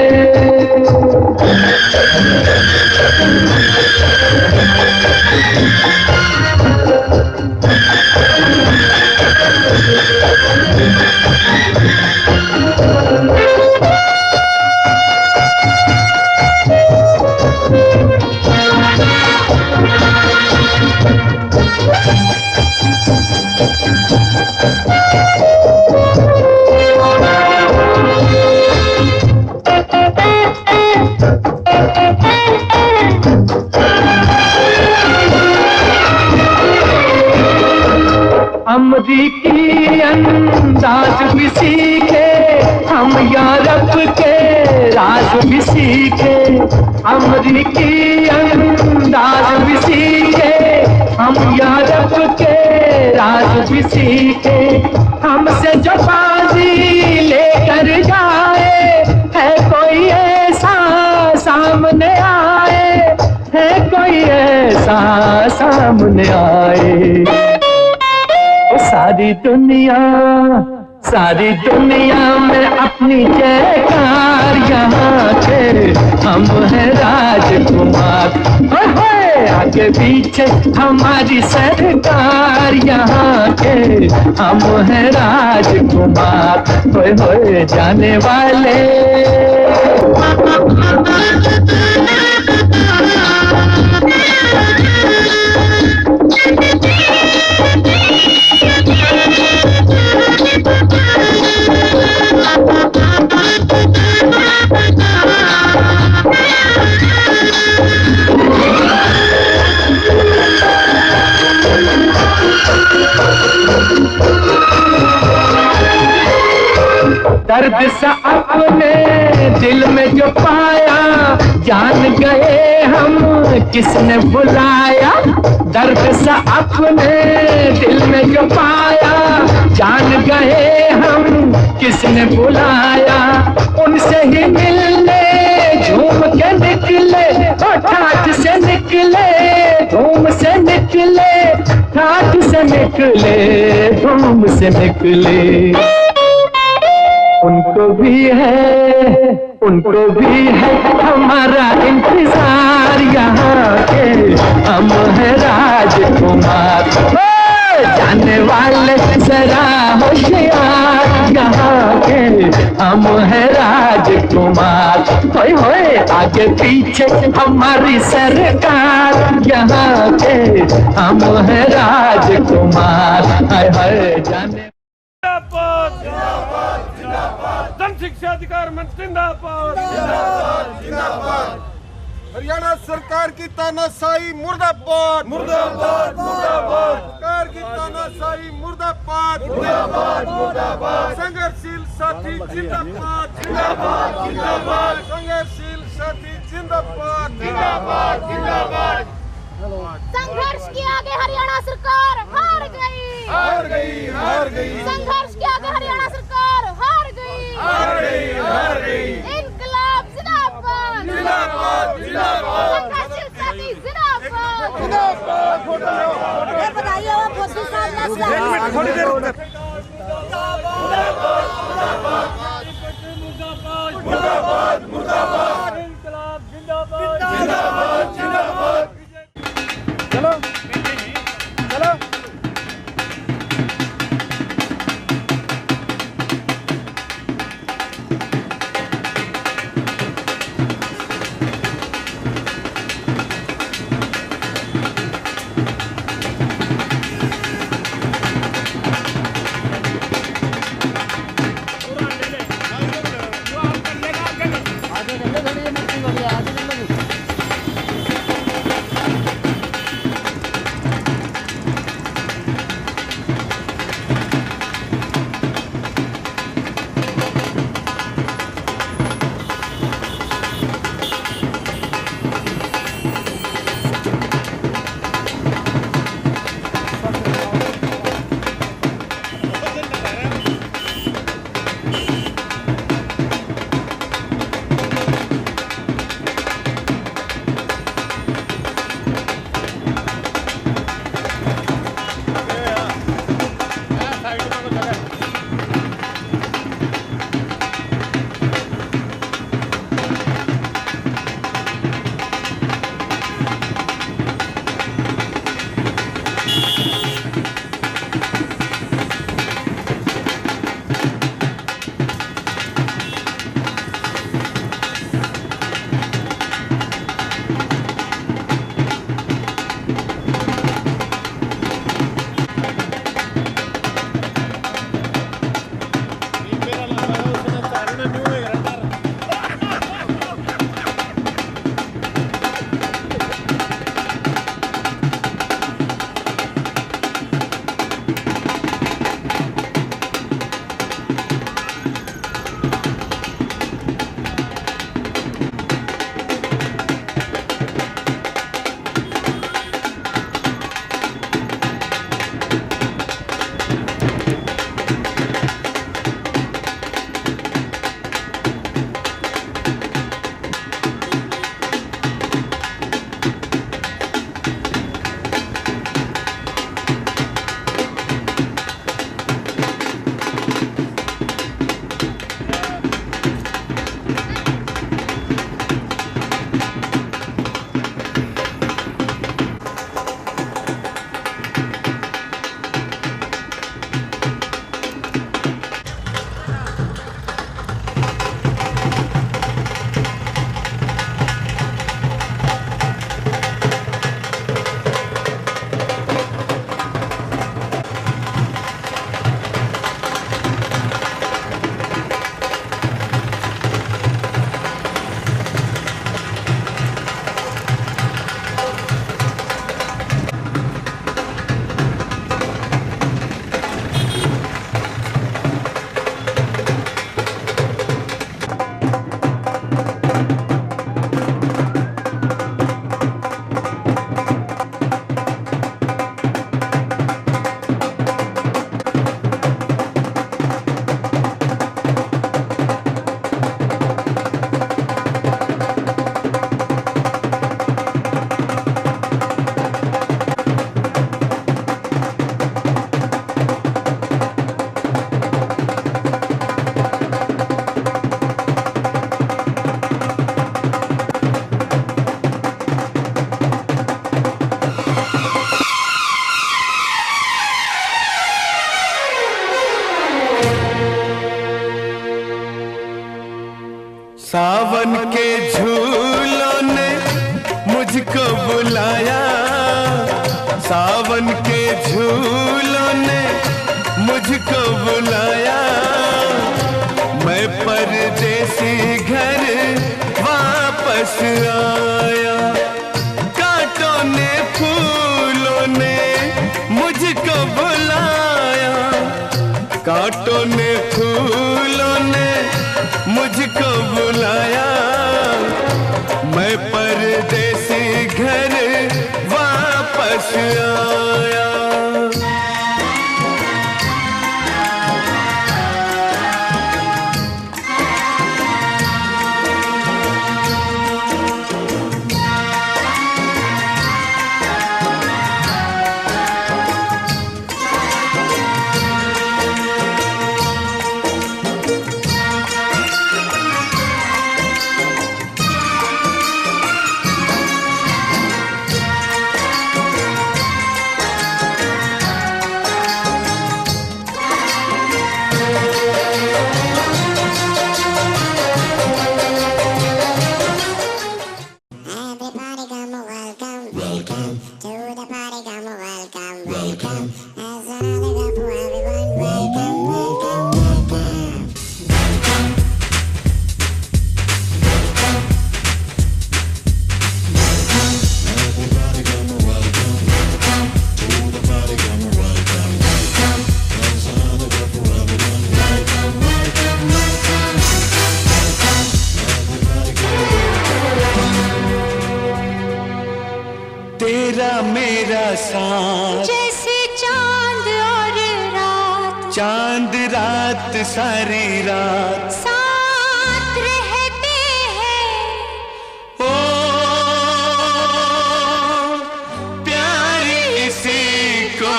अमरीकी अंदाज भी सीखे हम यूरोप के राज भी सीखे। अमरीकी अंदाज भी सीखे हम यूरोप के राज भी सीखे। हमसे जो बाजी लेकर जाए है कोई ऐसा सामने आए, है कोई ऐसा सामने आए। सारी दुनिया में अपनी जयकार यहाँ के हम हैं राजकुमार। ओए आगे पीछे हमारी सरकार यहाँ के हम हैं राजकुमार। ओए होए जाने वाले। दर्द सा अपने दिल में जो पाया जान गए हम किसने बुलाया। दर्द सा अपने दिल में जो पाया जान गए हम किसने बुलाया। उनसे ही मिलने झूम के निकले ठाठ से निकले धूम से निकले ठाठ से निकले धूम से निकले। उनको भी है हमारा इंतजार यहाँ के हम हैं राजकुमार। जाने वाले जरा होशियार यहाँ के हम हैं राजकुमार। होए होए आगे पीछे हमारी सरकार यहाँ के हम हैं राजकुमार। हाय हाय जाने जन शिक्षा अधिकार मंत्री जिंदाबाद। हरियाणा सरकार की तानाशाही मुर्दाबाद मुर्दाबाद मुर्दाबाद। सरकार की तानाशाही मुर्दाबाद मुर्दाबाद मुर्दाबाद। संघर्षशील साथी जिंदाबाद जिंदाबाद जिंदाबाद। संघर्षशील साथी जिंदाबाद जिंदाबाद जिंदाबाद। संघर्ष के आगे हरियाणा सरकार हार गई हार गई हार गई। संघर्ष के आगे हरियाणा सरकार हार गई हार गई हार गई। इनकलाब जिंदाबाद जिंदाबाद जिंदाबाद। संघर्षशील साथी जिंदाबाद जिंदाबाद। बताइए वो फोटो सामने थोड़ी देर मुर्दाबाद मुर्दाबाद मुर्दाबाद। इनकलाब जिंदाबाद जिंदाबाद जिंदाबाद। चलो चलो। सावन के झूलों ने मुझको बुलाया, सावन के झूलों ने मुझको बुलाया। मैं परदेसी घर वापस आया। कांटों ने फूलों ने मुझको बुलाया, कांटों ने फूलों ने मुझको बुलाया। मैं परदेसी घर वापस आया। तेरा मेरा साथ जैसे चांद और रात, चांद रात सारी रात साथ रहते हैं। ओ प्यार इसी को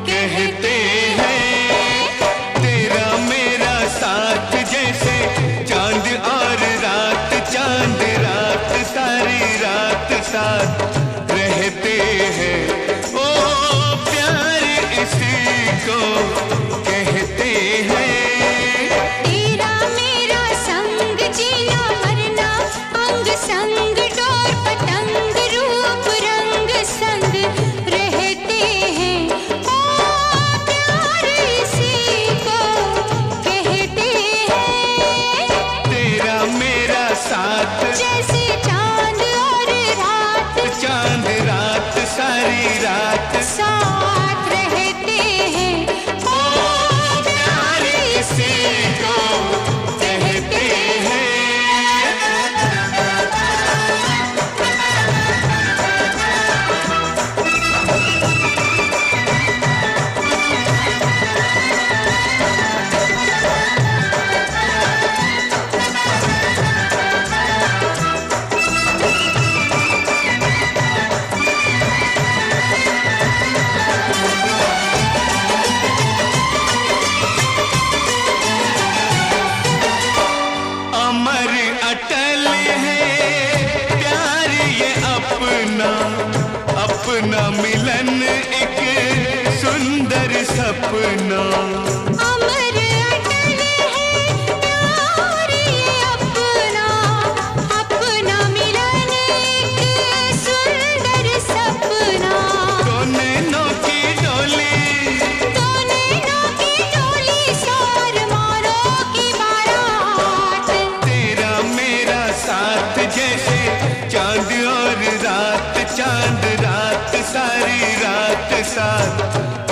कहते हैं। तेरा मेरा साथ जैसे चांद और रात, चांद रात सारी रात साथ रहते हैं। ओ प्यार इसी को कहते हैं। तेरा मेरा संग जीना मरना, अंग संग डोर पतंग रूप रंग संग रहते हैं। ओ प्यार इसी को कहते हैं। तेरा मेरा साथ जैसे चांद और रात, चांद रात सारी रात साथ रहते हैं। ओ प्यार इसी को कहते हैं। अमर अटल है प्यार ये अपना, अपना मिलन एक सुंदर सपना। अमर अटल है प्यार ये अपना, अपना मिलन एक सुंदर सपना। दो नैनों की डोली, दो नैनों की डोली सार मारो की बारात। तेरा मेरा साथ जैसे चांद और रात, चांद रात सारी रात साथ